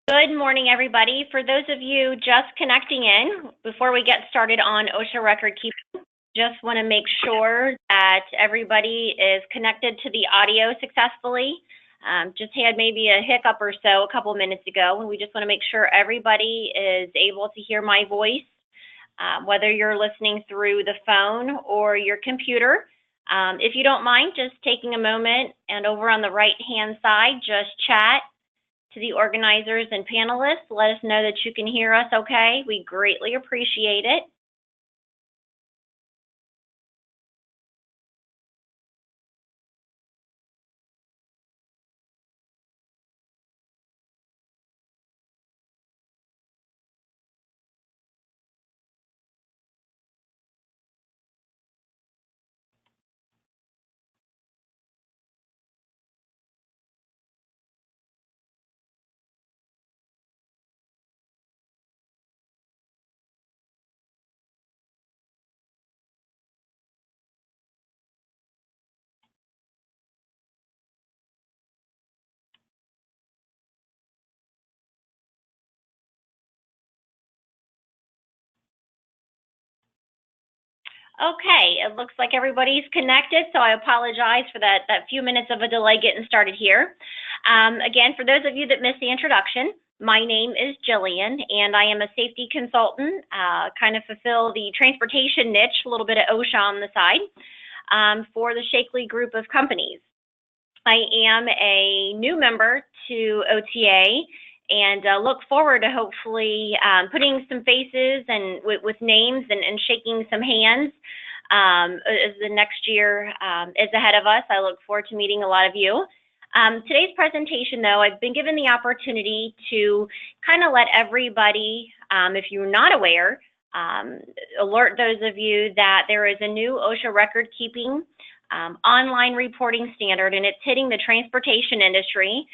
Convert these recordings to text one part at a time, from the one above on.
Good morning, everybody. For those of you just connecting in, before we get started on OSHA record keeping, just want to make sure that everybody is connected to the audio successfully. Just had maybe a hiccup or so a couple minutes ago, and we just want to make sure everybody is able to hear my voice, whether you're listening through the phone or your computer. If you don't mind, just taking a moment and over on the right-hand side, just chat to the organizers and panelists. Let us know that you can hear us okay. We greatly appreciate it. Okay, it looks like everybody's connected, so I apologize for that few minutes of a delay getting started here. Again, for those of you that missed the introduction, my name is Jillian, and I am a safety consultant, kind of fulfill the transportation niche, a little bit of OSHA on the side, for the Shakely group of companies. I am a new member to OTA and look forward to hopefully putting some faces and with names and shaking some hands as the next year is ahead of us. I look forward to meeting a lot of you. Today's presentation, though, I've been given the opportunity to kind of let everybody, if you're not aware, alert those of you that there is a new OSHA record keeping online reporting standard, and it's hitting the transportation industry.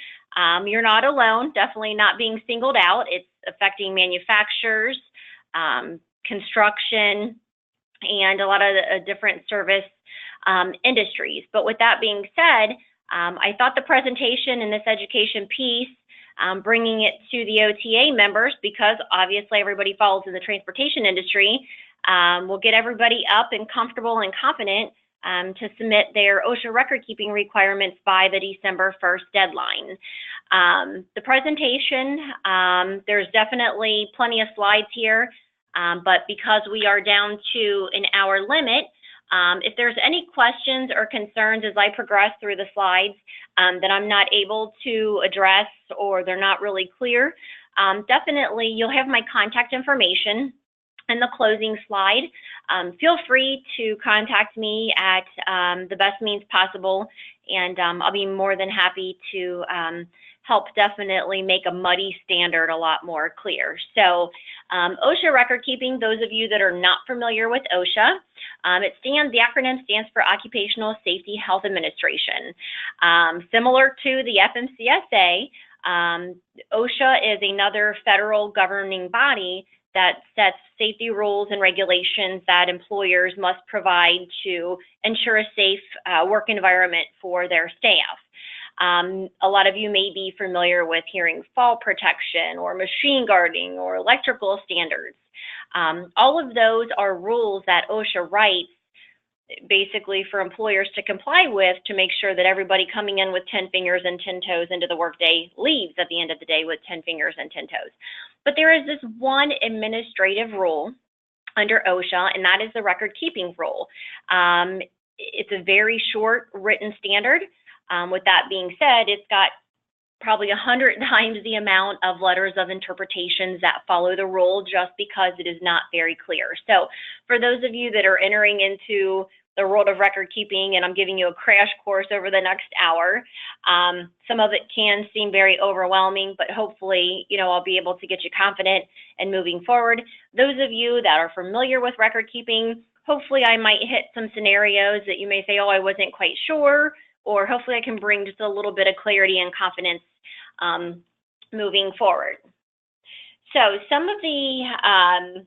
You're not alone, definitely not being singled out. It's affecting manufacturers, construction, and a lot of different service industries. But with that being said, I thought the presentation and this education piece, bringing it to the OTA members, because obviously everybody falls in the transportation industry, will get everybody up and comfortable and confident to submit their OSHA record keeping requirements by the December 1st deadline. The presentation, there's definitely plenty of slides here, but because we are down to an hour limit, if there's any questions or concerns as I progress through the slides that I'm not able to address or they're not really clear, definitely you'll have my contact information in the closing slide. Feel free to contact me at the best means possible, and I'll be more than happy to help definitely make a muddy standard a lot more clear. So OSHA record keeping, those of you that are not familiar with OSHA, the acronym stands for Occupational Safety Health Administration. Similar to the FMCSA, OSHA is another federal governing body that sets safety rules and regulations that employers must provide to ensure a safe work environment for their staff. A lot of you may be familiar with hearing fall protection or machine guarding or electrical standards. All of those are rules that OSHA writes basically for employers to comply with to make sure that everybody coming in with 10 fingers and 10 toes into the workday leaves at the end of the day with 10 fingers and 10 toes. But there is this one administrative rule under OSHA, and that is the record keeping rule. It's a very short written standard. With that being said, it's got probably 100 times the amount of letters of interpretations that follow the rule just because it is not very clear. So for those of you that are entering into the world of record keeping, and I'm giving you a crash course over the next hour, some of it can seem very overwhelming, but hopefully, I'll be able to get you confident and moving forward. Those of you that are familiar with record keeping, hopefully I might hit some scenarios that you may say, oh, I wasn't quite sure, or hopefully I can bring just a little bit of clarity and confidence moving forward. So some of the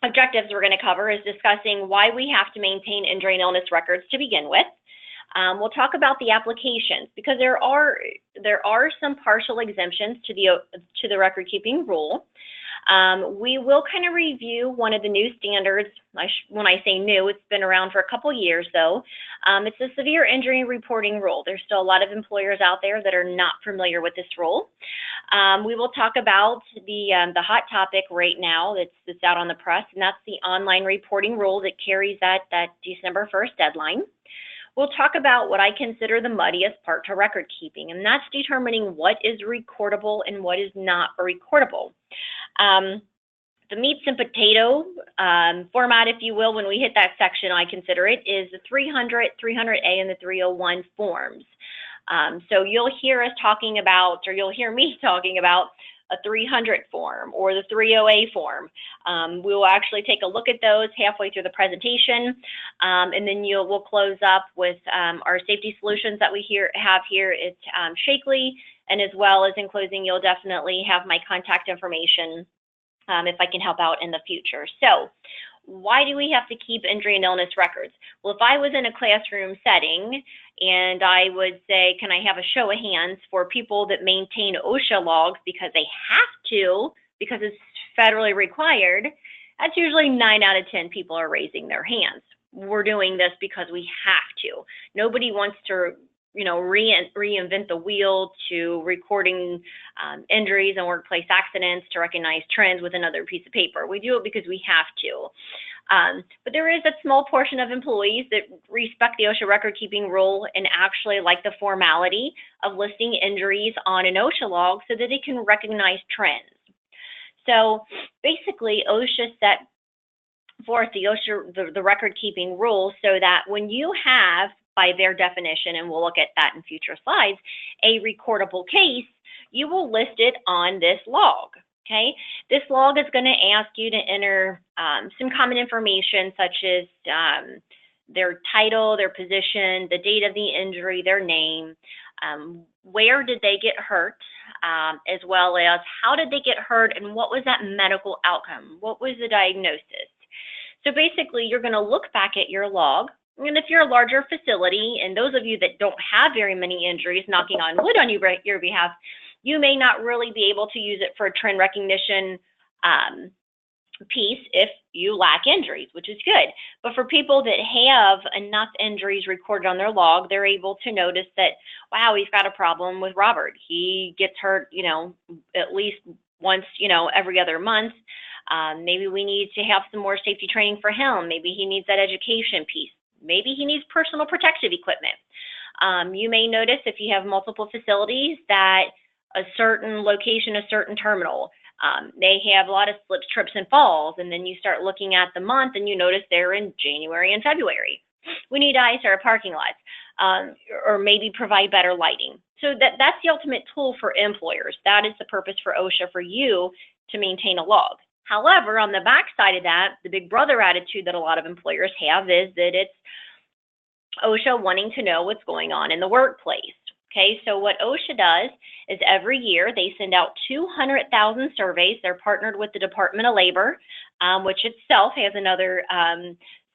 objectives we're going to cover is discussing why we have to maintain injury and illness records to begin with, We'll talk about the applications because there are some partial exemptions to the record keeping rule. We will kind of review one of the new standards. When I say new, it's been around for a couple years though. It's the severe injury reporting rule. There's still a lot of employers out there that are not familiar with this rule. We will talk about the hot topic right now that's out on the press, and that's the online reporting rule that carries that December 1st deadline. We'll talk about what I consider the muddiest part to record keeping, and that's determining what is recordable and what is not recordable. The meats and potato format, if you will, when we hit that section, I consider it, is the 300, 300A, and the 301 forms. So you'll hear us talking about, or you'll hear me talking about, a 300 form or the 30A form. We will actually take a look at those halfway through the presentation, and then we'll close up with our safety solutions that we have here at Shakely, and as well as in closing, you'll definitely have my contact information if I can help out in the future. So why do we have to keep injury and illness records? Well, if I was in a classroom setting and I would say, can I have a show of hands for people that maintain OSHA logs because they have to, because it's federally required, that's usually 9 out of 10 people are raising their hands. We're doing this because we have to. Nobody wants to reinvent the wheel to recording injuries and workplace accidents to recognize trends with another piece of paper. We do it because we have to. But there is a small portion of employees that respect the OSHA record keeping rule and actually like the formality of listing injuries on an OSHA log so that they can recognize trends. So basically, OSHA set forth the record keeping rule so that when you have, by their definition, and we'll look at that in future slides, a recordable case, you will list it on this log, okay? This log is going to ask you to enter some common information such as their title, their position, the date of the injury, their name, where did they get hurt, as well as how did they get hurt and what was that medical outcome? What was the diagnosis? So basically, you're going to look back at your log. And if you're a larger facility, and those of you that don't have very many injuries, knocking on wood on your behalf, you may not really be able to use it for a trend recognition piece if you lack injuries, which is good. But for people that have enough injuries recorded on their log, they're able to notice that, wow, he's got a problem with Robert. He gets hurt, at least once, every other month. Maybe we need to have some more safety training for him. Maybe he needs that education piece. Maybe he needs personal protective equipment. You may notice if you have multiple facilities that a certain location, a certain terminal, they have a lot of slips, trips, and falls, and then you start looking at the month and you notice they're in January and February. We need to ice our parking lots, or maybe provide better lighting. So that's the ultimate tool for employers. That is the purpose for OSHA, for you to maintain a log. However, on the back side of that, the big brother attitude that a lot of employers have is that it's OSHA wanting to know what's going on in the workplace. Okay, so what OSHA does is every year they send out 200,000 surveys. They're partnered with the Department of Labor, which itself has another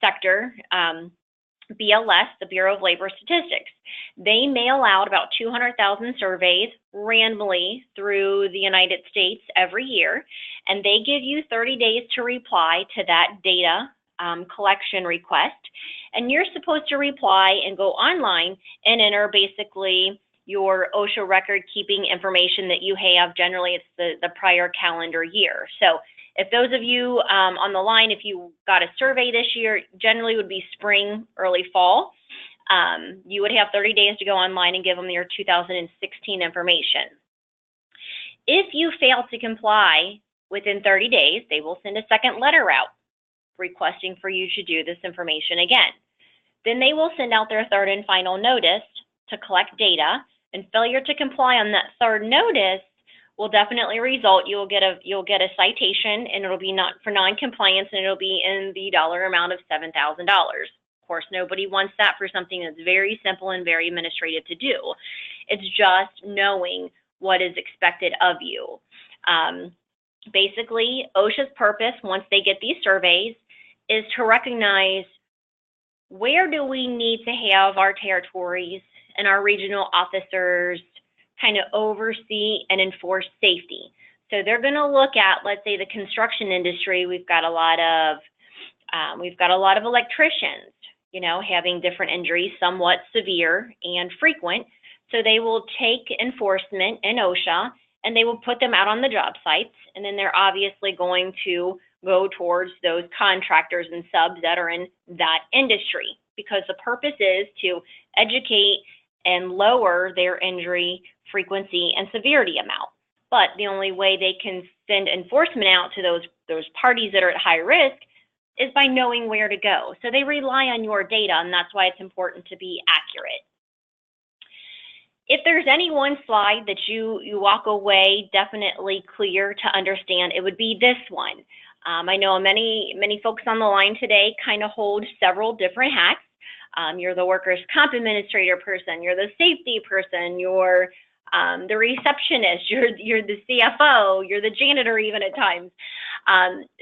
sector, BLS, the Bureau of Labor Statistics. They mail out about 200,000 surveys randomly through the United States every year, and they give you 30 days to reply to that data collection request. And you're supposed to reply and go online and enter basically your OSHA record keeping information that you have. Generally, it's the prior calendar year. So if those of you on the line, if you got a survey this year, generally would be spring, early fall, you would have 30 days to go online and give them your 2016 information. If you fail to comply within 30 days, they will send a second letter out requesting for you to do this information again. Then they will send out their third and final notice to collect data, and failure to comply on that third notice will definitely result, you'll get a citation, and it'll be not for non-compliance, and it'll be in the dollar amount of $7,000. Of course, nobody wants that for something that's very simple and very administrative to do. It's just knowing what is expected of you. Basically, OSHA's purpose, once they get these surveys, is to recognize where do we need to have our territories and our regional officers kind of oversee and enforce safety? So they're going to look at, let's say, the construction industry. We've got a lot of electricians, having different injuries, somewhat severe and frequent. So they will take enforcement in OSHA and they will put them out on the job sites, and then they're obviously going to go towards those contractors and subs that are in that industry, because the purpose is to educate and lower their injury frequency and severity amount. But the only way they can send enforcement out to those parties that are at high risk is by knowing where to go. So they rely on your data, and that's why it's important to be accurate. If there's any one slide that you walk away definitely clear to understand, it would be this one. I know many folks on the line today kind of hold several different hats. You're the workers' comp administrator person, you're the safety person, you're the receptionist, you're the CFO, you're the janitor even at times.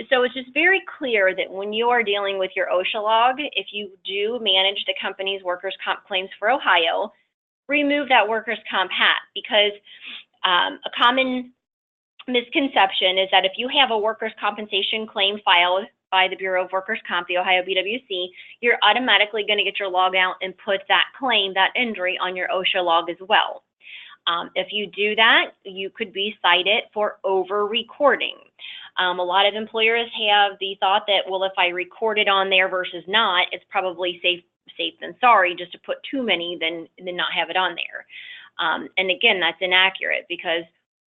So it's just very clear that when you are dealing with your OSHA log, if you do manage the company's workers' comp claims for Ohio, remove that workers' comp hat, because a common misconception is that if you have a workers' compensation claim filed by the Bureau of Workers' Comp, the Ohio BWC, you're automatically going to get your log out and put that claim, that injury, on your OSHA log as well. If you do that, you could be cited for over-recording. A lot of employers have the thought that, well, if I record it on there versus not, it's probably safe than sorry, just to put too many than not have it on there. And again, that's inaccurate, because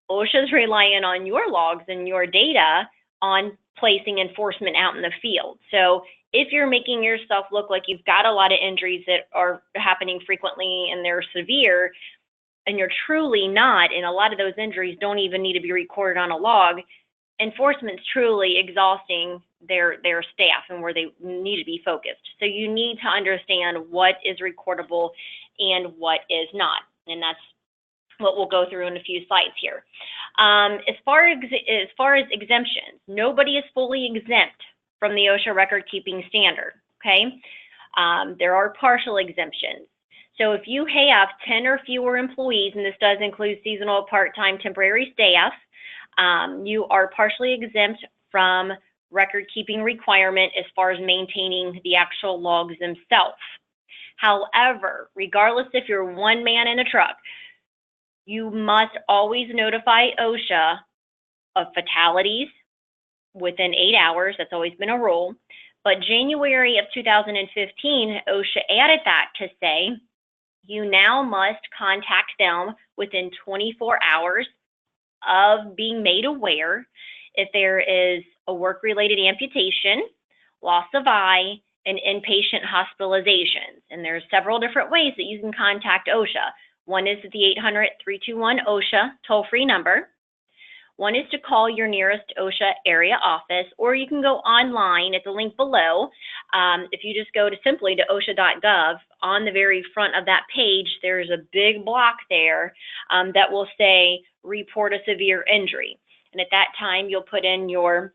OSHA's relying on your logs and your data on placing enforcement out in the field. So if you're making yourself look like you've got a lot of injuries that are happening frequently and they're severe, and you're truly not, and a lot of those injuries don't even need to be recorded on a log, enforcement's truly exhausting their staff and where they need to be focused. So you need to understand what is recordable and what is not, and that's what we'll go through in a few slides here. As far as exemptions, nobody is fully exempt from the OSHA record-keeping standard, okay? There are partial exemptions. So if you have 10 or fewer employees, and this does include seasonal, part-time, temporary staff, you are partially exempt from record-keeping requirement as far as maintaining the actual logs themselves. However, regardless if you're one man in a truck, you must always notify OSHA of fatalities within 8 hours. That's always been a rule. But January of 2015, OSHA added that to say, you now must contact them within 24 hours of being made aware if there is a work-related amputation, loss of eye, and inpatient hospitalizations. And there's several different ways that you can contact OSHA. One is the 800-321-OSHA toll-free number. One is to call your nearest OSHA area office, or you can go online at the link below. If you just go simply to OSHA.gov, on the very front of that page, there's a big block there that will say, report a severe injury. And at that time, you'll put in your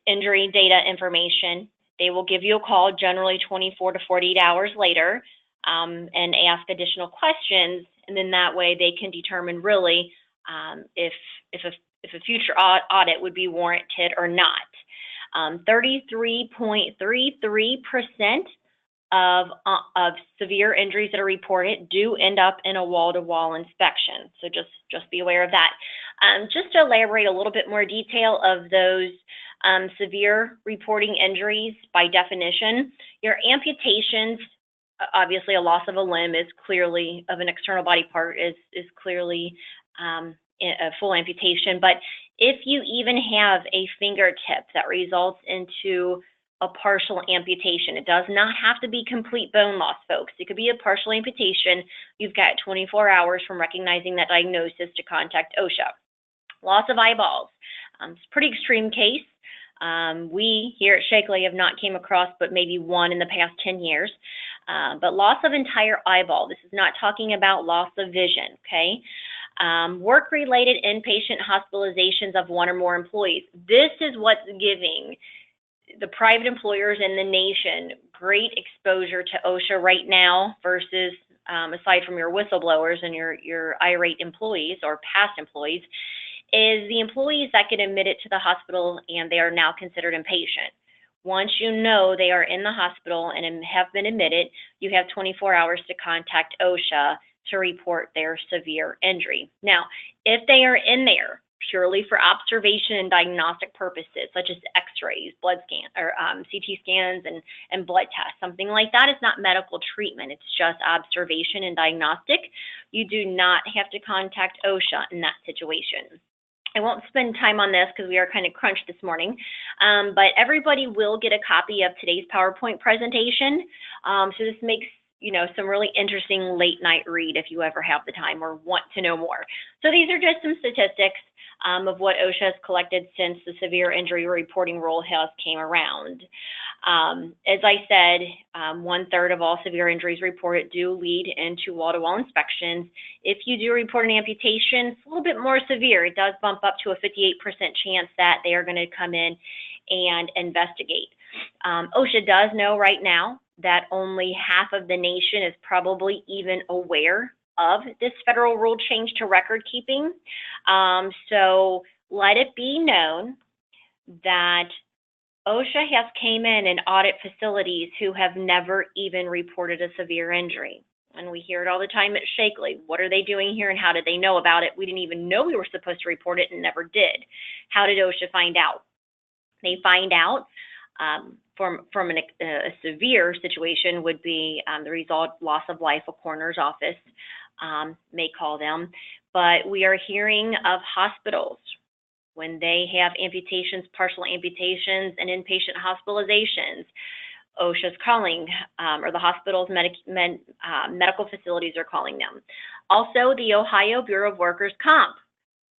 injury data information. They will give you a call, generally 24 to 48 hours later, and ask additional questions. And then that way they can determine really if a future audit would be warranted or not. 33.33% of severe injuries that are reported do end up in a wall-to-wall inspection. So just be aware of that. Just to elaborate a little bit more detail of those severe reporting injuries by definition, your amputations, obviously a loss of a limb is clearly, of an external body part is clearly a full amputation. But if you even have a fingertip that results into a partial amputation, it does not have to be complete bone loss, folks. It could be a partial amputation. You've got 24 hours from recognizing that diagnosis to contact OSHA. Loss of eyeballs. It's a pretty extreme case. We here at Shakely have not came across but maybe one in the past 10 years. But loss of entire eyeball. This is not talking about loss of vision, okay? Work-related inpatient hospitalizations of one or more employees. This is what's giving the private employers in the nation, great exposure to OSHA right now versus aside from your whistleblowers and your irate employees or past employees, is the employees that get admitted to the hospital and they are now considered inpatient. Once you know they are in the hospital and have been admitted, you have 24 hours to contact OSHA to report their severe injury. Now, if they are in there purely for observation and diagnostic purposes, such as x-rays, blood scan, or CT scans and blood tests, something like that is not medical treatment. It's just observation and diagnostic. You do not have to contact OSHA in that situation. I won't spend time on this because we are kind of crunched this morning, but everybody will get a copy of today's PowerPoint presentation. So this makes some really interesting late night read if you ever have the time or want to know more. So these are just some statistics of what OSHA has collected since the severe injury reporting rule has came around. As I said, 1/3 of all severe injuries reported do lead into wall-to-wall inspections. If you do report an amputation, it's a little bit more severe. It does bump up to a 58% chance that they are going to come in and investigate. OSHA does know right now that only half of the nation is probably even aware of this federal rule change to record keeping. So let it be known that OSHA has came in and audit facilities who have never even reported a severe injury. And we hear it all the time at Shakely. What are they doing here and how did they know about it? We didn't even know we were supposed to report it and never did. How did OSHA find out? They find out from a severe situation would be the result loss of life, a coroner's office may call them. But we are hearing of hospitals when they have amputations, partial amputations, and inpatient hospitalizations. OSHA's calling, or the hospital's medical facilities are calling them. Also, the Ohio Bureau of Workers' Comp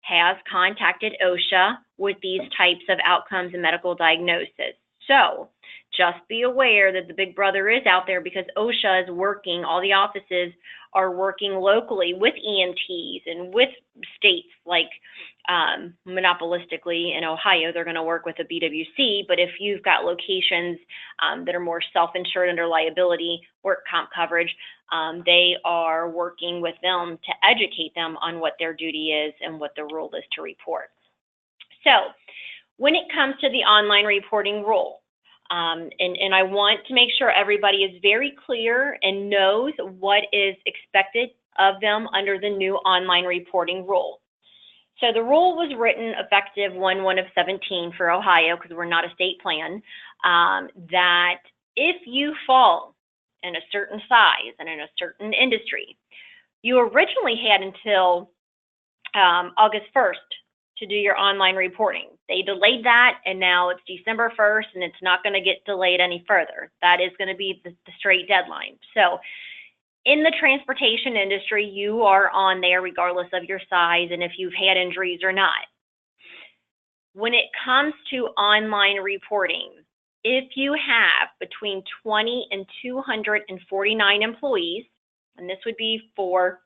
has contacted OSHA with these types of outcomes and medical diagnosis. So just be aware that the big brother is out there because OSHA is working, all the offices are working locally with EMTs and with states like monopolistically in Ohio, they're going to work with a BWC, but if you've got locations that are more self-insured under liability, work comp coverage, they are working with them to educate them on what their duty is and what the rule is to report. So when it comes to the online reporting rule, and I want to make sure everybody is very clear and knows what is expected of them under the new online reporting rule. So the rule was written effective 1/1/17 for Ohio, because we're not a state plan, that if you fall in a certain size and in a certain industry, you originally had until August 1st to do your online reporting. They delayed that, and now it's December 1st, and it's not going to get delayed any further. That is going to be the straight deadline. So in the transportation industry, you are on there regardless of your size and if you've had injuries or not. When it comes to online reporting, if you have between 20 and 249 employees, and this would be for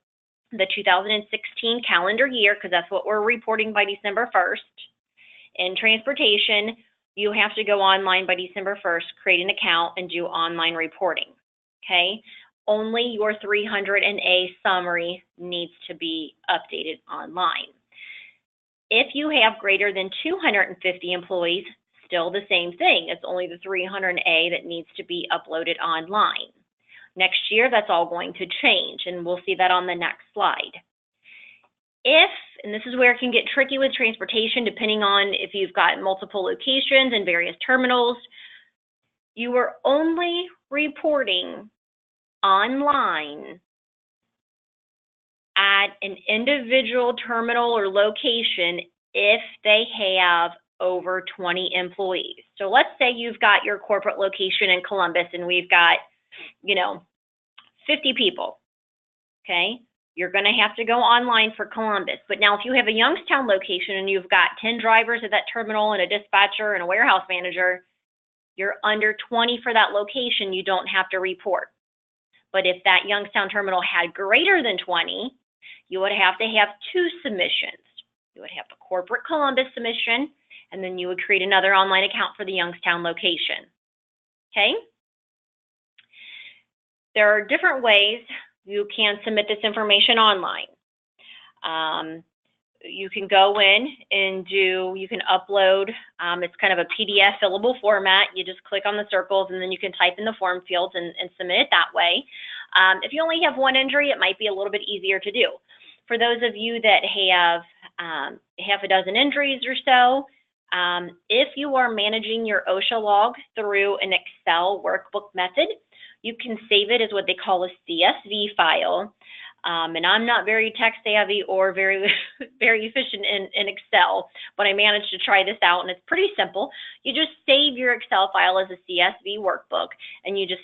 the 2016 calendar year, because that's what we're reporting by December 1st. In transportation, you have to go online by December 1st, create an account, and do online reporting, okay? Only your 300A summary needs to be updated online. If you have greater than 250 employees, still the same thing. It's only the 300A that needs to be uploaded online. Next year, that's all going to change, and we'll see that on the next slide. If, and this is where it can get tricky with transportation, depending on if you've got multiple locations and various terminals, you are only reporting online at an individual terminal or location if they have over 20 employees. So let's say you've got your corporate location in Columbus and we've got 50 people, okay? You're going to have to go online for Columbus. But now if you have a Youngstown location and you've got 10 drivers at that terminal and a dispatcher and a warehouse manager, you're under 20 for that location, you don't have to report. But if that Youngstown terminal had greater than 20, you would have to have two submissions. You would have the corporate Columbus submission and then you would create another online account for the Youngstown location. Okay? There are different ways you can submit this information online. You can go in and you can upload, it's kind of a PDF fillable format. You just click on the circles and then you can type in the form fields and submit it that way. If you only have one injury, it might be a little bit easier to do. For those of you that have half a dozen injuries or so, if you are managing your OSHA log through an Excel workbook method, you can save it as what they call a CSV file. And I'm not very tech savvy or very efficient in Excel, but I managed to try this out and it's pretty simple. You just save your Excel file as a CSV workbook and you just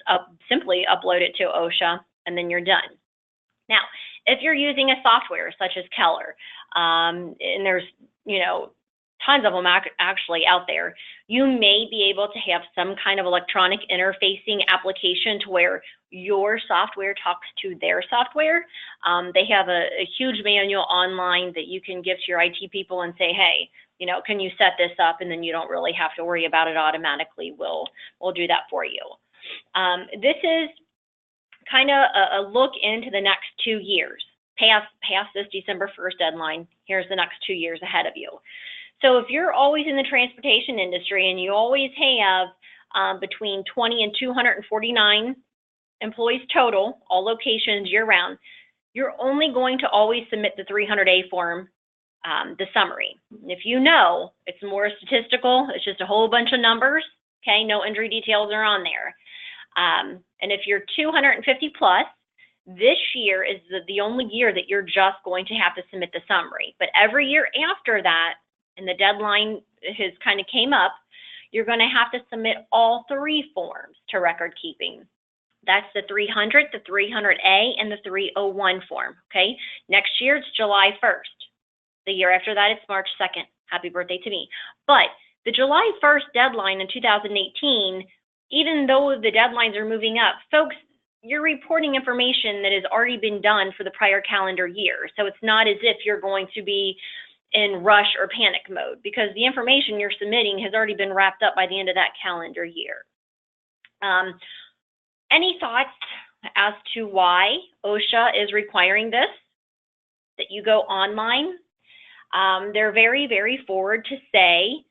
simply upload it to OSHA and then you're done. Now, if you're using a software such as Keller, and there's, tons of them actually out there, you may be able to have some kind of electronic interfacing application to where your software talks to their software. They have a huge manual online that you can give to your IT people and say, hey, can you set this up? And then you don't really have to worry about it automatically. We'll do that for you. This is kind of a look into the next 2 years. Past this December 1st deadline, here's the next 2 years ahead of you. So if you're always in the transportation industry and you always have between 20 and 249 employees total, all locations year-round, you're only going to always submit the 300A form, the summary. If you know, it's more statistical, it's just a whole bunch of numbers, okay, no injury details are on there. And if you're 250 plus, this year is the only year that you're just going to have to submit the summary. But every year after that, and the deadline has kind of came up, you're going to have to submit all 3 forms to record keeping. That's the 300, the 300A, and the 301 form, okay? Next year, it's July 1st. The year after that, it's March 2nd. Happy birthday to me. But the July 1st deadline in 2018, even though the deadlines are moving up, folks, you're reporting information that has already been done for the prior calendar year. So it's not as if you're going to be in rush or panic mode because the information you're submitting has already been wrapped up by the end of that calendar year. Any thoughts as to why OSHA is requiring this, that you go online? They're very, very forward to say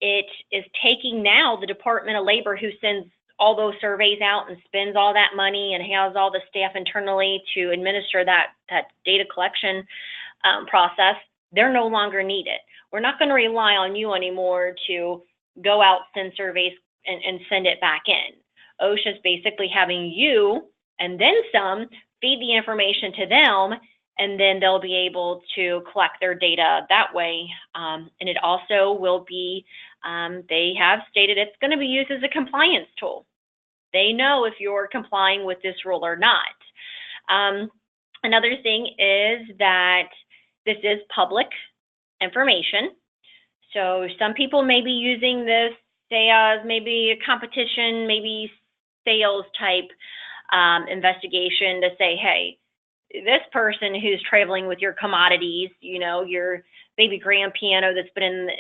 it is taking now the Department of Labor, who sends all those surveys out and spends all that money and has all the staff internally to administer that data collection process. They're no longer needed. We're not going to rely on you anymore to go out, send surveys, and send it back in. OSHA is basically having you, and then some, feed the information to them, and then they'll be able to collect their data that way. And it also will be, they have stated it's going to be used as a compliance tool. They know if you're complying with this rule or not. Another thing is that this is public information. So some people may be using this, say, as maybe a competition, maybe sales type investigation to say, hey, this person who's traveling with your commodities, your baby grand piano that's been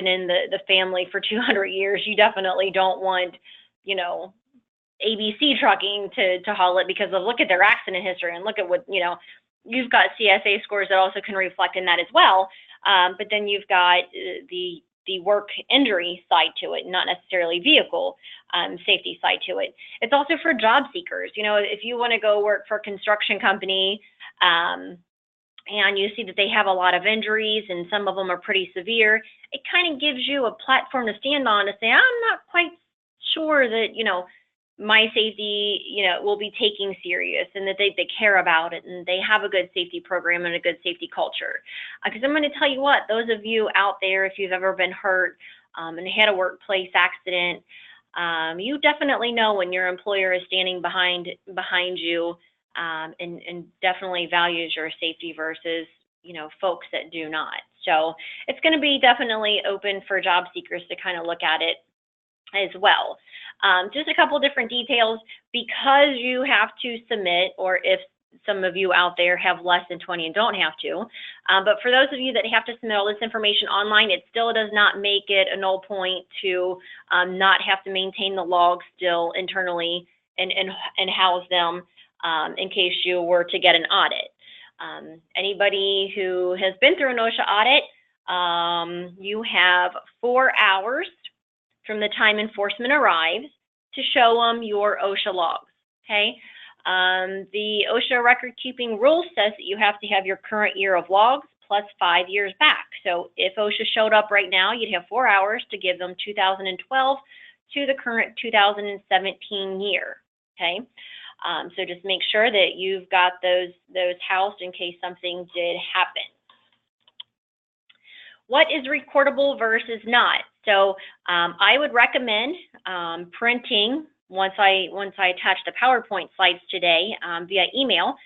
in the family for 200 years, you definitely don't want, ABC trucking to haul it because of look at their accident history and look at what, you've got CSA scores that also can reflect in that as well. But then you've got the work injury side to it, not necessarily vehicle safety side to it. It's also for job seekers. If you want to go work for a construction company and you see that they have a lot of injuries and some of them are pretty severe, it kind of gives you a platform to stand on to say, I'm not quite sure that, my safety, will be taking serious and that they care about it and they have a good safety program and a good safety culture. Because I'm going to tell you what, those of you out there, if you've ever been hurt and had a workplace accident, you definitely know when your employer is standing behind you and definitely values your safety versus, folks that do not. So it's going to be definitely open for job seekers to kind of look at it as well. Just a couple different details, because you have to submit, or if some of you out there have less than 20 and don't have to. But for those of you that have to submit all this information online, it still does not make it a null point to not have to maintain the logs still internally and house them in case you were to get an audit. Anybody who has been through an OSHA audit, you have 4 hours from the time enforcement arrives to show them your OSHA logs, okay? The OSHA record keeping rule says that you have to have your current year of logs plus 5 years back. So if OSHA showed up right now, you'd have 4 hours to give them 2012 to the current 2017 year, okay? So just make sure that you've got those housed in case something did happen. What is recordable versus not? So I would recommend printing, once I attach the PowerPoint slides today via email,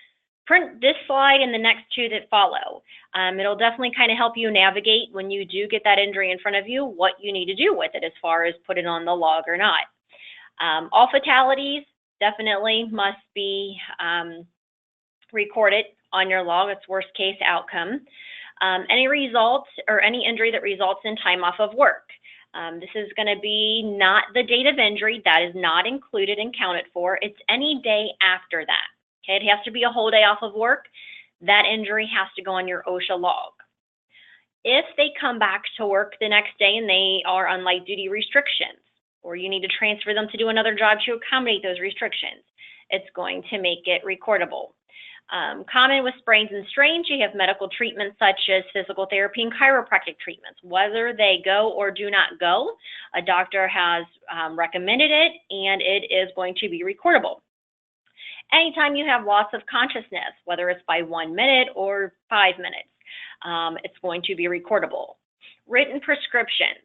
print this slide and the next 2 that follow. It'll definitely kind of help you navigate when you do get that injury in front of you, what you need to do with it as far as put it on the log or not. All fatalities definitely must be recorded on your log. It's worst case outcome. Any results or any injury that results in time off of work. This is going to be not the date of injury. That is not included and counted for. It's any day after that. Okay, it has to be a whole day off of work. That injury has to go on your OSHA log. If they come back to work the next day and they are on light duty restrictions, or you need to transfer them to do another job to accommodate those restrictions, it's going to make it recordable. Common with sprains and strains, you have medical treatments such as physical therapy and chiropractic treatments. Whether they go or do not go, a doctor has recommended it, and it is going to be recordable. Anytime you have loss of consciousness, whether it's by 1 minute or 5 minutes, it's going to be recordable. Written prescriptions.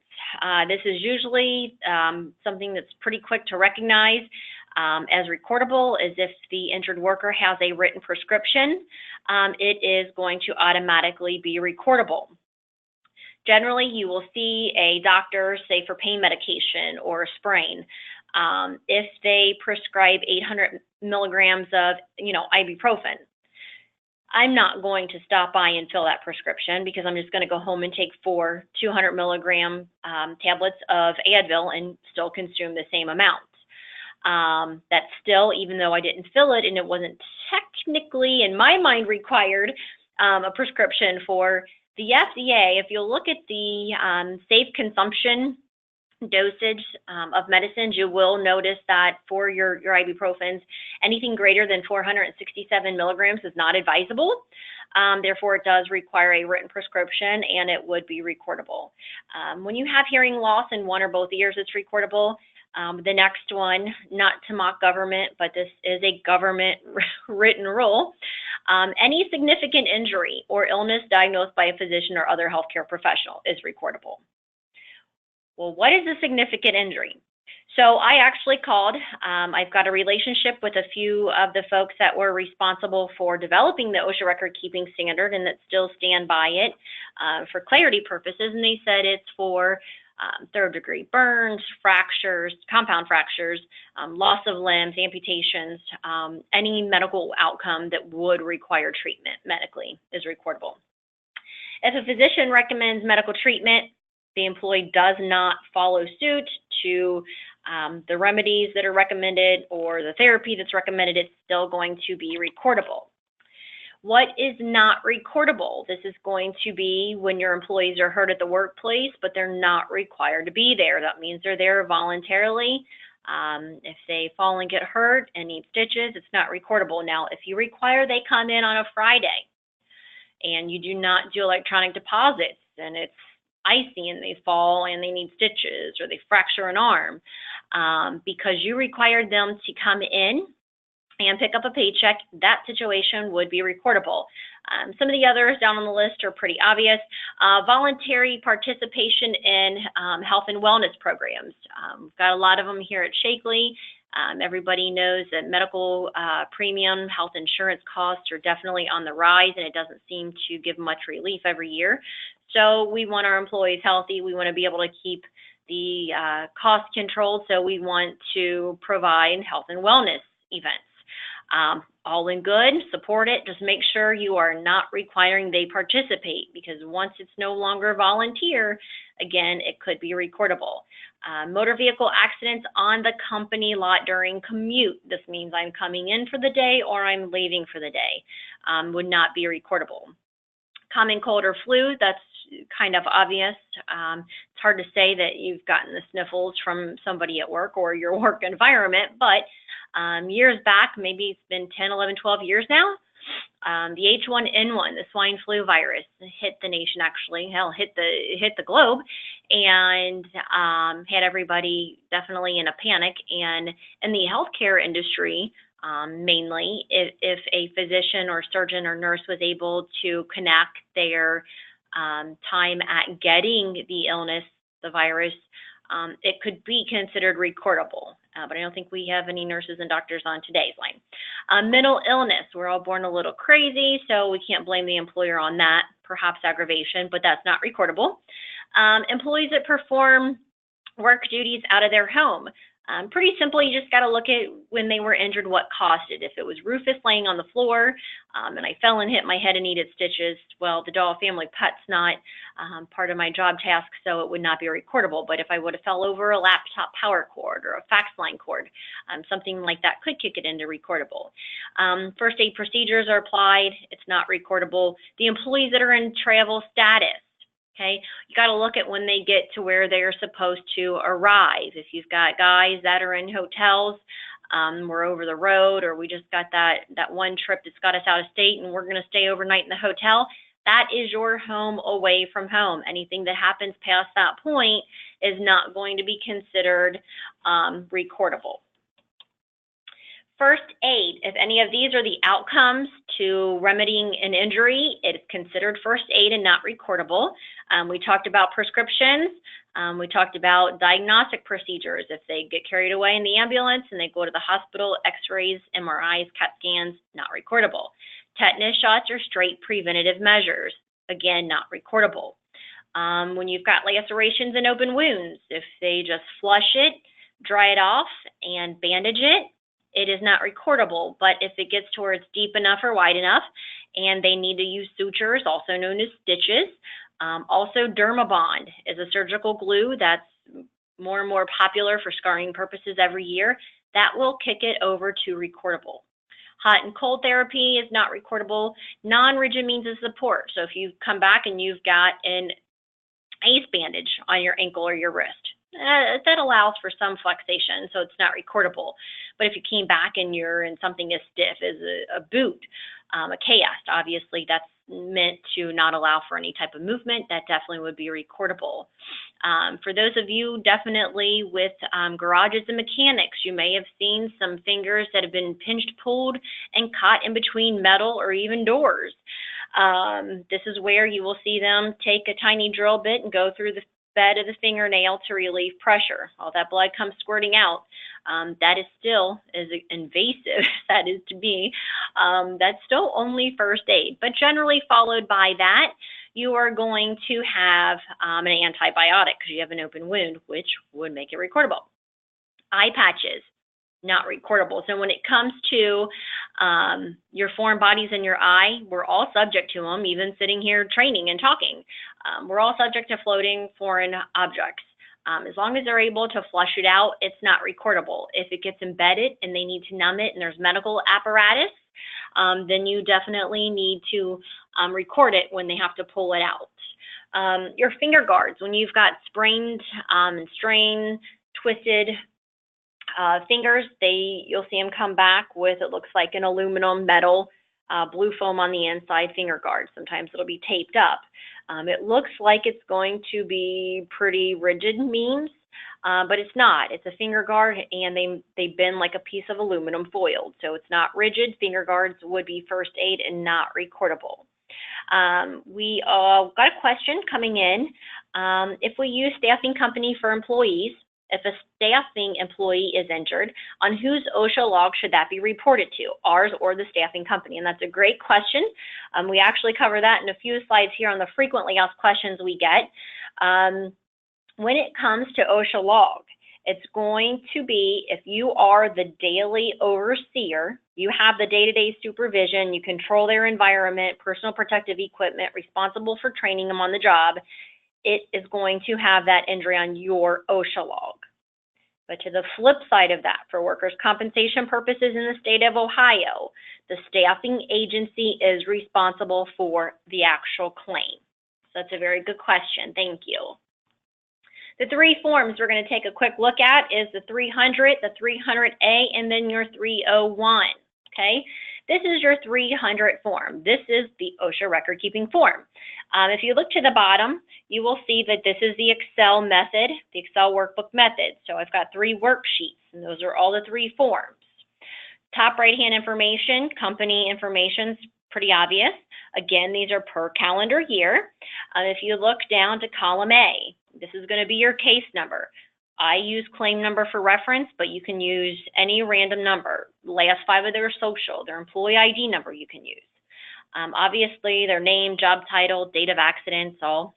This is usually something that's pretty quick to recognize as recordable, as if the injured worker has a written prescription, it is going to automatically be recordable. Generally, you will see a doctor, say for pain medication or a sprain, if they prescribe 800 milligrams of, ibuprofen, I'm not going to stop by and fill that prescription because I'm just going to go home and take 4 200 milligram tablets of Advil and still consume the same amount. That's still, even though I didn't fill it and it wasn't technically, in my mind, required a prescription for the FDA, if you look at the safe consumption dosage of medicines, you will notice that for your ibuprofens, anything greater than 467 milligrams is not advisable. Therefore, it does require a written prescription, and it would be recordable. When you have hearing loss in one or both ears, it's recordable. The next one, not to mock government, but this is a government written rule. Any significant injury or illness diagnosed by a physician or other healthcare professional is recordable. Well, what is a significant injury? So I actually called. I've got a relationship with a few of the folks that were responsible for developing the OSHA record keeping standard and that still stand by it for clarity purposes. And they said it's for third-degree burns, fractures, compound fractures, loss of limbs, amputations, any medical outcome that would require treatment medically is recordable. If a physician recommends medical treatment, the employee does not follow suit to the remedies that are recommended or the therapy that's recommended, it's still going to be recordable. What is not recordable? This is going to be when your employees are hurt at the workplace, but they're not required to be there. That means they're there voluntarily. If they fall and get hurt and need stitches, it's not recordable. Now, if you require they come in on a Friday and you do not do electronic deposits and it's icy and they fall and they need stitches or they fracture an arm, because you required them to come in and pick up a paycheck, that situation would be recordable. Some of the others down on the list are pretty obvious. Voluntary participation in health and wellness programs. We've got a lot of them here at Shakely. Everybody knows that medical premium health insurance costs are definitely on the rise, and it doesn't seem to give much relief every year. So we want our employees healthy. We want to be able to keep the cost controlled, so we want to provide health and wellness events. All in good, support it. Just make sure you are not requiring they participate, because once it's no longer volunteer, again, it could be recordable. Motor vehicle accidents on the company lot during commute. This means I'm coming in for the day or I'm leaving for the day. Would not be recordable. Common cold or flu, that's kind of obvious. It's hard to say that you've gotten the sniffles from somebody at work or your work environment, but years back, maybe it's been 10, 11, 12 years now, the H1N1, the swine flu virus, hit the nation, actually, hell, hit the globe, and had everybody definitely in a panic. And in the healthcare industry, mainly, if a physician or surgeon or nurse was able to connect their time at getting the illness, the virus, it could be considered recordable. But I don't think we have any nurses and doctors on today's line. Mental illness, we're all born a little crazy, so we can't blame the employer on that, perhaps aggravation, but that's not recordable. Employees that perform work duties out of their home. Pretty simple, you just got to look at when they were injured, what caused it. If it was Rufus laying on the floor and I fell and hit my head and needed stitches, well, the Dahl family pet's not part of my job task, so it would not be recordable. But if I would have fell over a laptop power cord or a fax line cord, something like that could kick it into recordable. First aid procedures are applied. It's not recordable. The employees that are in travel status. Okay, you got to look at when they get to where they're supposed to arrive. If you've got guys that are in hotels, we're over the road, or we just got that one trip that's got us out of state and we're going to stay overnight in the hotel, that is your home away from home. Anything that happens past that point is not going to be considered recordable. First aid, if any of these are the outcomes to remedying an injury, it's considered first aid and not recordable. We talked about prescriptions. We talked about diagnostic procedures. If they get carried away in the ambulance and they go to the hospital, x-rays, MRIs, CAT scans, not recordable. Tetanus shots are straight preventative measures. Again, not recordable. When you've got lacerations and open wounds, if they just flush it, dry it off, and bandage it, it is not recordable. But if it gets towards deep enough or wide enough and they need to use sutures, also known as stitches, also Dermabond is a surgical glue that's more and more popular for scarring purposes every year. That will kick it over to recordable. Hot and cold therapy is not recordable. Non-rigid means of support. So if you come back and you've got an ACE bandage on your ankle or your wrist, that allows for some flexation, so it's not recordable. But if you came back and you're in something as stiff as a boot, a cast, obviously that's meant to not allow for any type of movement, that definitely would be recordable. For those of you definitely with garages and mechanics, you may have seen some fingers that have been pinched, pulled, and caught in between metal or even doors. This is where you will see them take a tiny drill bit and go through the bed of the fingernail to relieve pressure. All that blood comes squirting out. That is still as invasive as that is to be. That's still only first aid, but generally followed by that, you are going to have an antibiotic because you have an open wound, which would make it recordable. Eye patches, not recordable. So when it comes to your foreign bodies in your eye, we're all subject to them, even sitting here training and talking. We're all subject to floating foreign objects. As long as they're able to flush it out, it's not recordable. If it gets embedded and they need to numb it and there's medical apparatus, then you definitely need to record it when they have to pull it out. Your finger guards, when you've got sprained and strained, twisted fingers, you'll see them come back with, it looks like an aluminum metal blue foam on the inside finger guard. Sometimes it'll be taped up. It looks like it's going to be pretty rigid means, but it's not. It's a finger guard and they bend like a piece of aluminum foiled. So it's not rigid. Finger guards would be first aid and not recordable. We got a question coming in. If we use staffing company for employees, if a staffing employee is injured, on whose OSHA log should that be reported to, ours or the staffing company? And that's a great question. We actually cover that in a few slides here on the frequently asked questions we get. When it comes to OSHA log, it's going to be, if you are the daily overseer You have the day-to-day supervision, you control their environment, personal protective equipment, responsible for training them on the job. It is going to have that injury on your OSHA log. But to the flip side of that, for workers' compensation purposes in the state of Ohio, the staffing agency is responsible for the actual claim. So that's a very good question. Thank you. The three forms we're going to take a quick look at is the 300, the 300A, and then your 301. Okay, this is your 300 form. This is the OSHA record keeping form. If you look to the bottom, you will see that this is the Excel method, the Excel workbook method. So I've got 3 worksheets, and those are all the 3 forms. Top right-hand information, company information's pretty obvious. Again, these are per calendar year. If you look down to column A, this is going to be your case number. I use claim number for reference, but you can use any random number. Last 5 of their social, their employee ID number you can use. Obviously, their name, job title, date of accident, all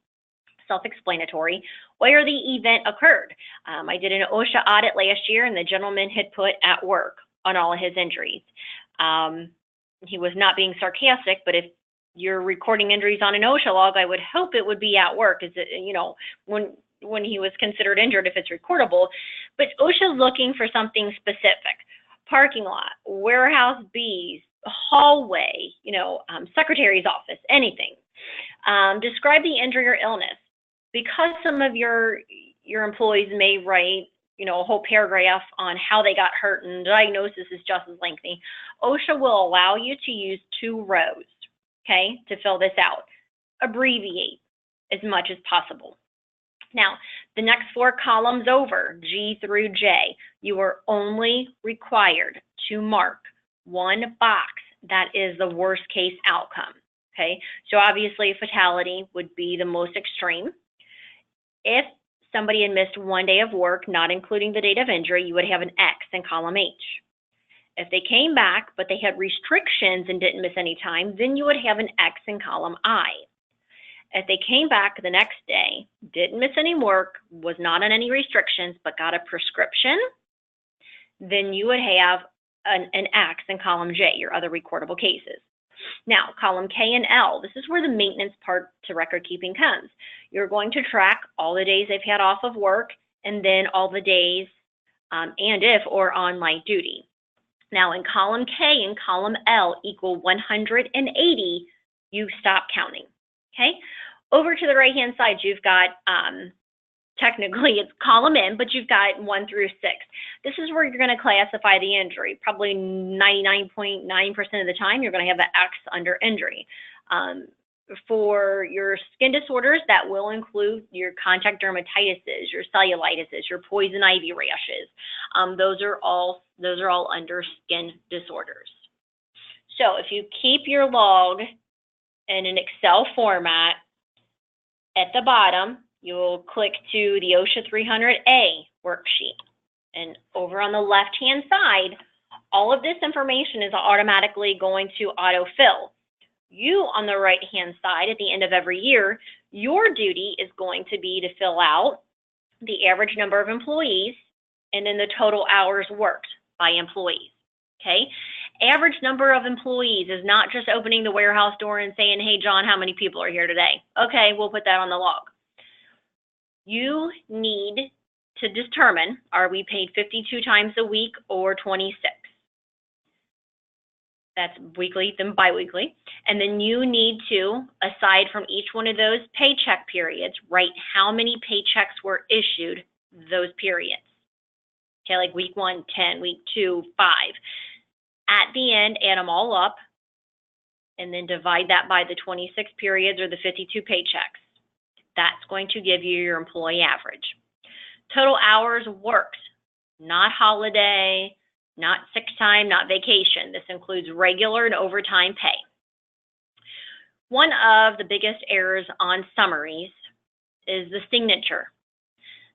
self-explanatory. Where the event occurred. I did an OSHA audit last year, and the gentleman had put at work on all of his injuries. He was not being sarcastic, but if you're recording injuries on an OSHA log, I would hope it would be at work. Is it, you know, when he was considered injured, if it's recordable. But OSHA is looking for something specific. Parking lot, warehouse B's, hallway, you know, secretary's office, anything. Describe the injury or illness. Because some of your employees may write, you know, a whole paragraph on how they got hurt and diagnosis is just as lengthy, OSHA will allow you to use 2 rows, okay, to fill this out. Abbreviate as much as possible. Now, the next 4 columns over, G through J, you are only required to mark 1 box. That is the worst case outcome, okay? So obviously, fatality would be the most extreme. If somebody had missed 1 day of work, not including the date of injury, you would have an X in column H. If they came back, but they had restrictions and didn't miss any time, then you would have an X in column I. If they came back the next day, didn't miss any work, was not on any restrictions, but got a prescription, then you would have an X in column J, your other recordable cases. Now, column K and L, this is where the maintenance part to record keeping comes. You're going to track all the days they've had off of work and then all the days and if or on light duty. Now, in column K and column L equal 180, you stop counting, okay? Over to the right-hand side, you've got, technically it's column M, but you've got 1 through 6. This is where you're going to classify the injury. Probably 99.9% of the time, you're going to have an X under injury. For your skin disorders, that will include your contact dermatitises, your cellulitises, your poison ivy rashes. Those are all under skin disorders. So if you keep your log in an Excel format, at the bottom, you will click to the OSHA 300A worksheet. And over on the left-hand side, all of this information is automatically going to autofill. You, on the right-hand side, at the end of every year, your duty is going to be to fill out the average number of employees and then the total hours worked by employees, okay? Average number of employees is not just opening the warehouse door and saying, hey, John, how many people are here today? Okay, we'll put that on the log. You need to determine, are we paid 52 times a week or 26? That's weekly, then biweekly. And then you need to, aside from each one of those paycheck periods, write how many paychecks were issued those periods. Okay, like week 1, 10, week 2, 5. At the end, add them all up and then divide that by the 26 periods or the 52 paychecks. That's going to give you your employee average. Total hours worked, not holiday, not sick time, not vacation. This includes regular and overtime pay. One of the biggest errors on summaries is the signature.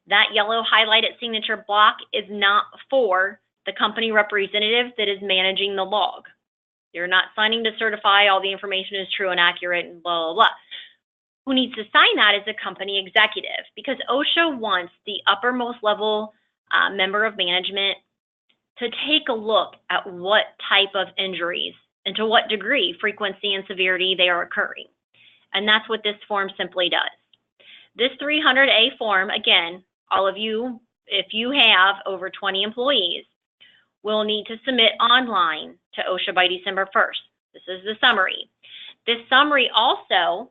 That yellow highlighted signature block is not for the company representative that is managing the log. You're not signing to certify all the information is true and accurate and blah, blah, blah. Who needs to sign that is the company executive, because OSHA wants the uppermost level member of management to take a look at what type of injuries and to what degree, frequency, and severity they are occurring. And that's what this form simply does. This 300A form, again, all of you, if you have over 20 employees, will need to submit online to OSHA by December 1st. This is the summary. This summary also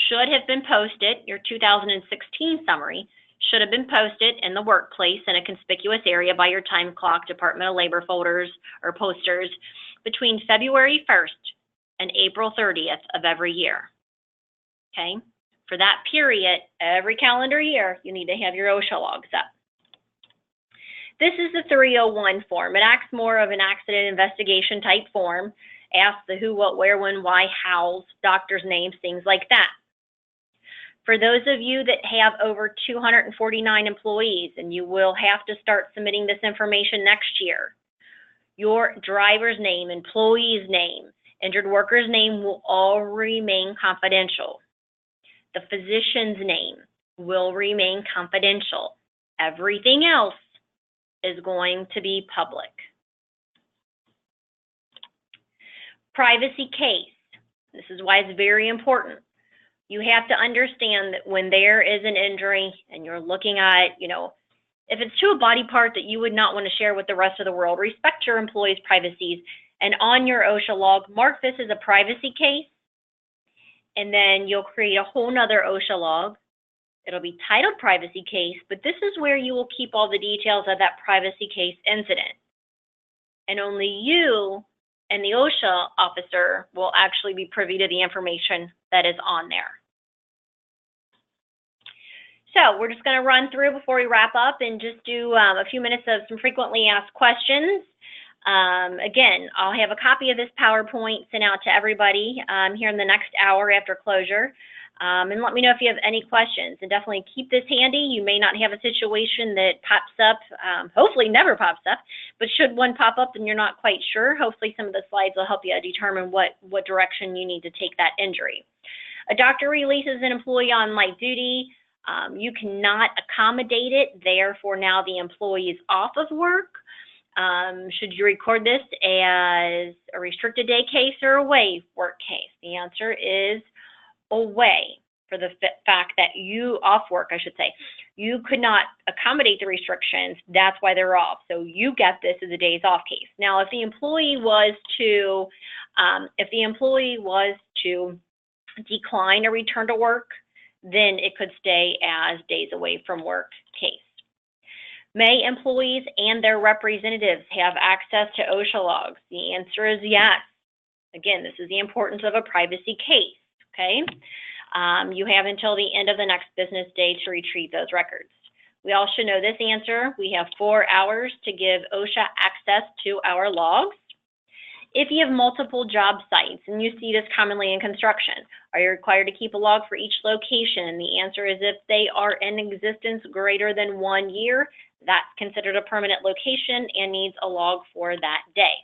should have been posted, your 2016 summary, should have been posted in the workplace in a conspicuous area by your time clock Department of Labor folders or posters between February 1st and April 30th of every year. Okay? For that period, every calendar year, you need to have your OSHA logs up. This is the 301 form. It acts more of an accident investigation type form. Asks the who, what, where, when, why, hows, doctors' names, things like that. For those of you that have over 249 employees, and you will have to start submitting this information next year, your driver's name, employee's name, injured worker's name will all remain confidential. The physician's name will remain confidential. Everything else is going to be public. Privacy case. This is why it's very important. You have to understand that when there is an injury and you're looking at, if it's to a body part that you would not want to share with the rest of the world, respect your employees' privacies. And on your OSHA log, mark this as a privacy case. And then you'll create a whole nother OSHA log. It'll be titled privacy case, but this is where you will keep all the details of that privacy case incident. And only you and the OSHA officer will actually be privy to the information that is on there. So we're just going to run through before we wrap up and just do a few minutes of some frequently asked questions. Again, I'll have a copy of this PowerPoint sent out to everybody here in the next hour after closure. And let me know if you have any questions. And definitely keep this handy. You may not have a situation that pops up, hopefully never pops up, but should one pop up and you're not quite sure, hopefully some of the slides will help you determine what direction you need to take that injury. A doctor releases an employee on light duty. You cannot accommodate it, therefore now the employee is off of work. Should you record this as a restricted day case or away work case? The answer is away, for the fact that you off work, I should say. You could not accommodate the restrictions, that's why they're off. So you get this as a days off case. Now, if the employee was to decline a return to work, then it could stay as days away from work case. May employees and their representatives have access to OSHA logs? The answer is yes. Again, this is the importance of a privacy case, okay? You have until the end of the next business day to retrieve those records. We all should know this answer. We have 4 hours to give OSHA access to our logs. If you have multiple job sites, and you see this commonly in construction, are you required to keep a log for each location? The answer is if they are in existence greater than 1 year, that's considered a permanent location and needs a log for that day.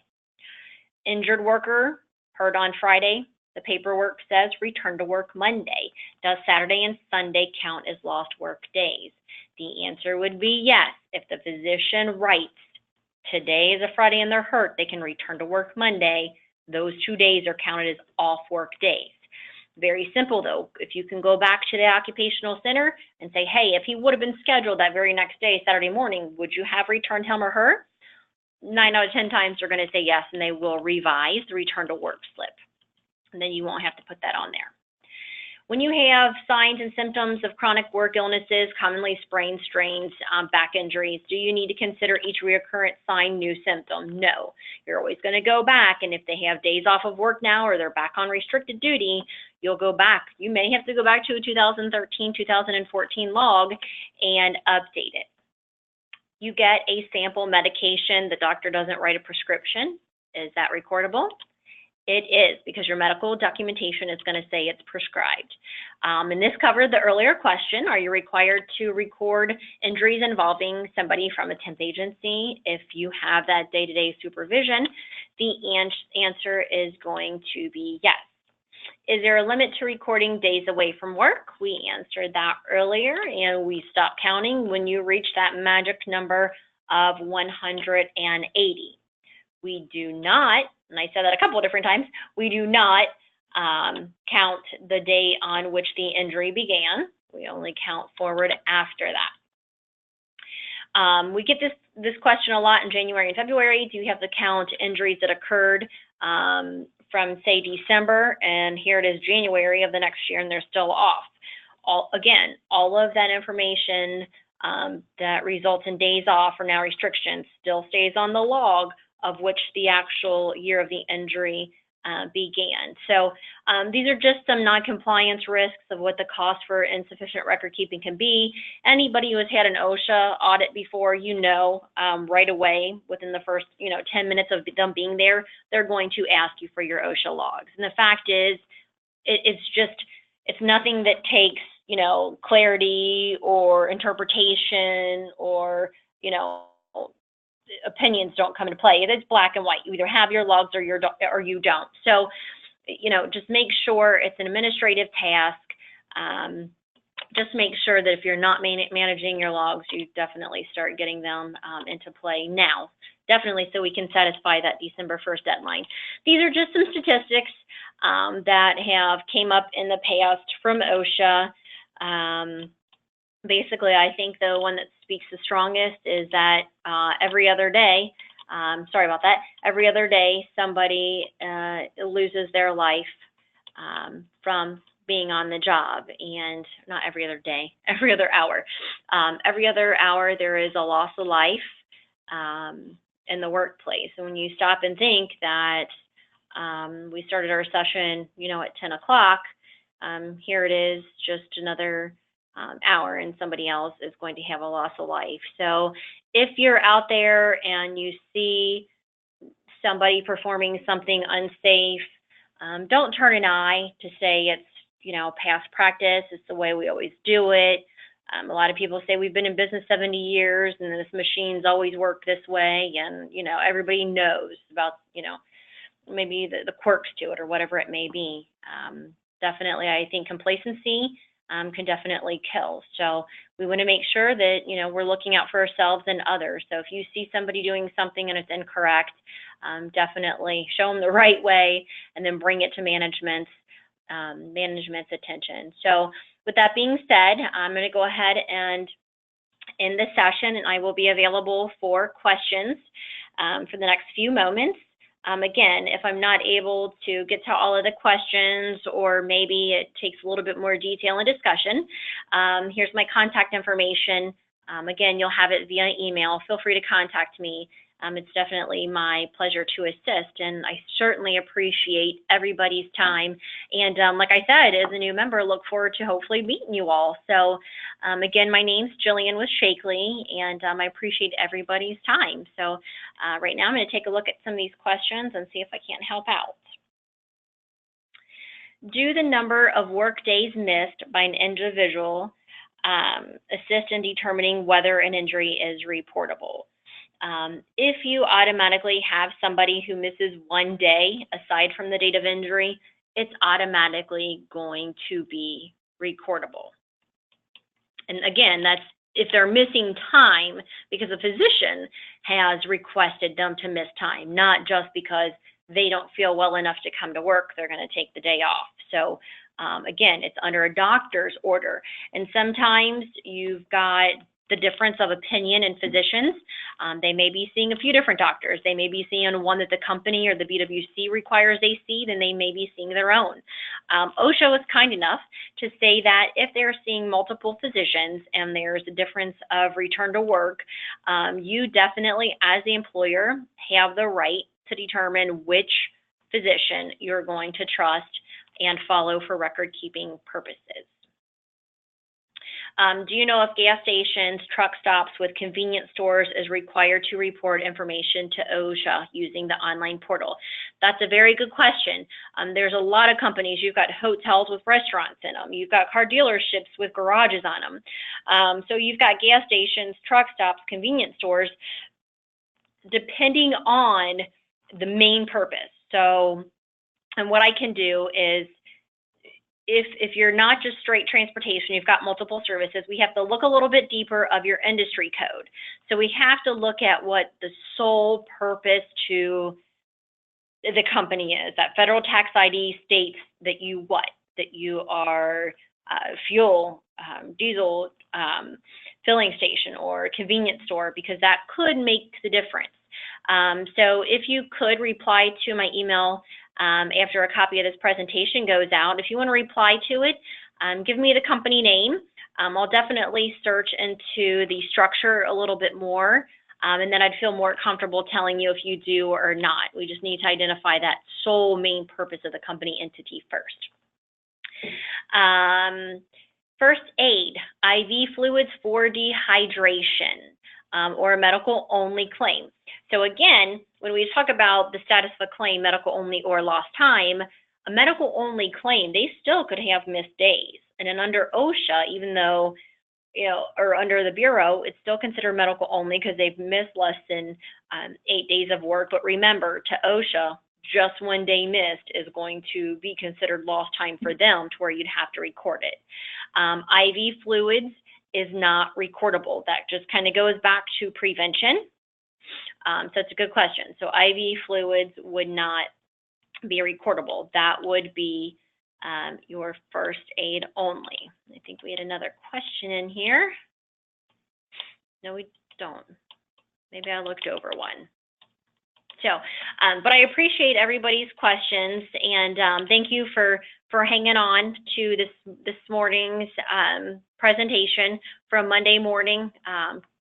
Injured worker, heard on Friday, the paperwork says return to work Monday. Does Saturday and Sunday count as lost work days? The answer would be yes. If the physician writes, today is a Friday and they're hurt, they can return to work Monday. Those 2 days are counted as off work days. Very simple though. If you can go back to the occupational center and say, hey, if he would have been scheduled that very next day, Saturday morning, would you have returned him or her? 9 out of 10 times they're going to say yes, and they will revise the return to work slip. And then you won't have to put that on there. When you have signs and symptoms of chronic work illnesses, commonly sprains, strains, back injuries, do you need to consider each recurrent sign new symptom? No. You're always going to go back, and if they have days off of work now or they're back on restricted duty, you'll go back. You may have to go back to a 2013, 2014 log and update it. You get a sample medication. The doctor doesn't write a prescription. Is that recordable? It is, because your medical documentation is going to say it's prescribed. And this covered the earlier question, are you required to record injuries involving somebody from a temp agency if you have that day-to-day supervision? The answer is going to be yes. Is there a limit to recording days away from work? We answered that earlier, and we stop counting when you reach that magic number of 180. We do not, and I said that a couple of different times, we do not count the date on which the injury began. We only count forward after that. We get this question a lot in January and February. Do you have to count injuries that occurred from, say, December, and here it is January of the next year, and they're still off? Again, all of that information that results in days off or now restrictions still stays on the log of which the actual year of the injury began. So these are just some non-compliance risks of what the cost for insufficient record keeping can be. Anybody who has had an OSHA audit before, right away within the first 10 minutes of them being there, they're going to ask you for your OSHA logs. And the fact is, it's nothing that takes clarity or interpretation or opinions don't come into play. It's black and white. You either have your logs or you don't. So, just make sure it's an administrative task. Just make sure that if you're not managing your logs, you definitely start getting them into play now. Definitely, so we can satisfy that December 1st deadline. These are just some statistics that have came up in the past from OSHA. Basically, I think the one that speaks the strongest is that every other day somebody loses their life from being on the job, and not every other day, every other hour. Every other hour there is a loss of life in the workplace. And when you stop and think that we started our session, at 10 o'clock, here it is just another hour and somebody else is going to have a loss of life. So if you're out there and you see somebody performing something unsafe, don't turn an eye to say it's, past practice, it's the way we always do it. A lot of people say we've been in business 70 years and this machine's always worked this way, and, everybody knows about, maybe the quirks to it or whatever it may be. Definitely, I think complacency can definitely kill. So we want to make sure that, we're looking out for ourselves and others. So if you see somebody doing something and it's incorrect, definitely show them the right way and then bring it to management's attention. So with that being said, I'm going to go ahead and end this session, and I will be available for questions for the next few moments. Again, if I'm not able to get to all of the questions, or maybe it takes a little bit more detail and discussion, here's my contact information. Again, you'll have it via email. Feel free to contact me. It's definitely my pleasure to assist, and I certainly appreciate everybody's time. And like I said, as a new member, look forward to hopefully meeting you all. So again, my name's Jillian with Shakely, and I appreciate everybody's time. So right now I'm going to take a look at some of these questions and see if I can't help out. Do the number of work days missed by an individual assist in determining whether an injury is reportable? If you automatically have somebody who misses one day aside from the date of injury, it's automatically going to be recordable. And again, that's if they're missing time because a physician has requested them to miss time, not just because they don't feel well enough to come to work, they're going to take the day off. So again, it's under a doctor's order. And sometimes you've got the difference of opinion in physicians. They may be seeing a few different doctors. They may be seeing one that the company or the BWC requires they see, then they may be seeing their own. OSHA was kind enough to say that if they're seeing multiple physicians and there's a difference of return to work, you definitely, as the employer, have the right to determine which physician you're going to trust and follow for record-keeping purposes. Do you know if gas stations, truck stops with convenience stores is required to report information to OSHA using the online portal? That's a very good question. There's a lot of companies. You've got hotels with restaurants in them. You've got car dealerships with garages on them. So you've got gas stations, truck stops, convenience stores, depending on the main purpose. So, and what I can do is, if you're not just straight transportation, you've got multiple services, we have to look a little bit deeper of your industry code. So we have to look at what the sole purpose to the company is. That federal tax ID states that you what? That you are fuel, diesel filling station or convenience store, because that could make the difference. So if you could reply to my email after a copy of this presentation goes out, if you want to reply to it, give me the company name. I'll definitely search into the structure a little bit more, and then I'd feel more comfortable telling you if you do or not. We just need to identify that sole main purpose of the company entity first. First aid, IV fluids for dehydration, or a medical only claim. So again, when we talk about the status of a claim, medical only or lost time, a medical only claim, they still could have missed days. And then under OSHA, even though, or under the Bureau, it's still considered medical only because they've missed less than 8 days of work. But remember, to OSHA, just 1 day missed is going to be considered lost time for them, to where you'd have to record it. IV fluids is not recordable. That just kind of goes back to prevention. So it's a good question. So IV fluids would not be recordable. That would be your first aid only. I think we had another question in here. No, we don't. Maybe I looked over one. So, but I appreciate everybody's questions, and thank you for hanging on to this morning's presentation from Monday morning.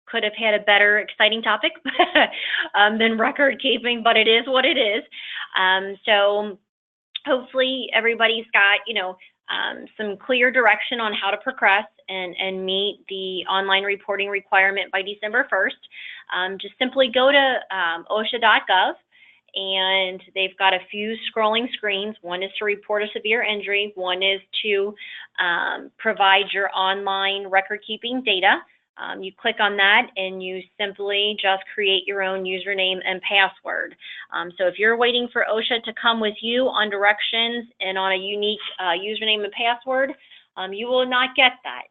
Could have had a better, exciting topic than record keeping, but it is what it is. So hopefully everybody's got, some clear direction on how to progress and meet the online reporting requirement by December 1st. Just simply go to OSHA.gov, and they've got a few scrolling screens. One is to report a severe injury. One is to provide your online record keeping data. You click on that and you simply just create your own username and password. So if you're waiting for OSHA to come with you on directions and on a unique username and password, you will not get that.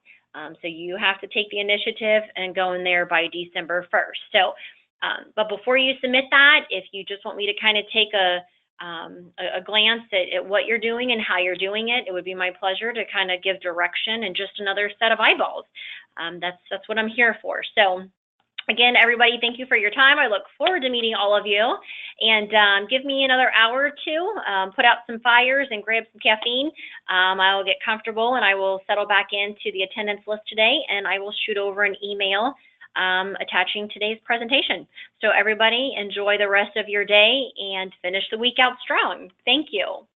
So you have to take the initiative and go in there by December 1st. So, but before you submit that, if you just want me to kind of take a glance at what you're doing and how you're doing it, it would be my pleasure to kind of give direction and just another set of eyeballs. That's what I'm here for. So again, everybody, thank you for your time. I look forward to meeting all of you, and give me another hour or two, put out some fires and grab some caffeine. I will get comfortable and I will settle back into the attendance list today, and I will shoot over an email attaching today's presentation. So everybody, enjoy the rest of your day and finish the week out strong. Thank you.